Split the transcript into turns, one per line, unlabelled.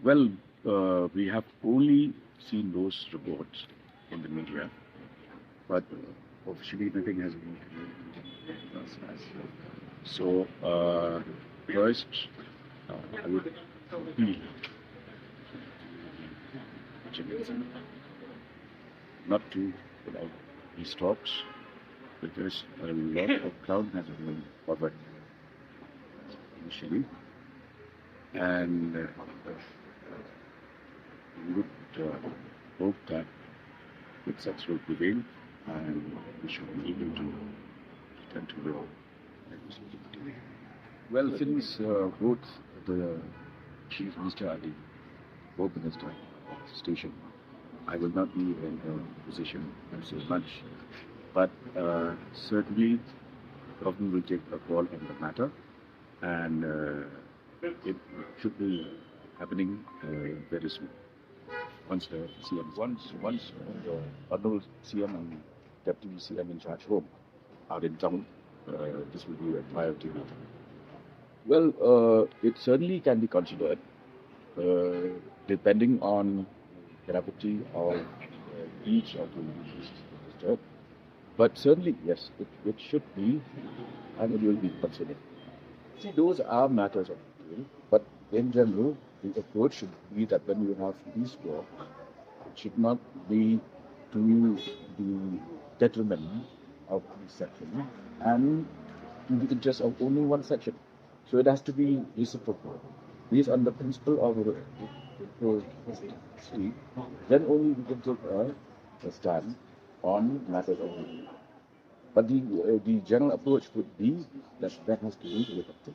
Well, we have only seen those reports in the media, but officially nothing has been communicated to us as yet. So, first, I would appeal journalism not to put out these talks because a lot of ground has been covered initially, and we would hope that success will prevail and we should be able to return to the activity. Well, since both the Chief Minister and the Home Minister station, I will not be in a position to say much, but certainly the government will take a call on the matter, and it should be happening very soon. Once the CM, once the honorable CM and deputy CM in charge home are in town, this will be a priority matter. Well, it certainly can be considered, depending on gravity of each of the issues disturbed. But certainly, yes, it should be, and it will be considered. See, those are matters of detail, but in general, the approach should be that when you have these work, it should not be to the detriment of the section and to the interest of only one section. So it has to be reciprocal. Based on the principle of reciprocity, then only we can take a stand on matters of detail. But the general approach would be that has to be with the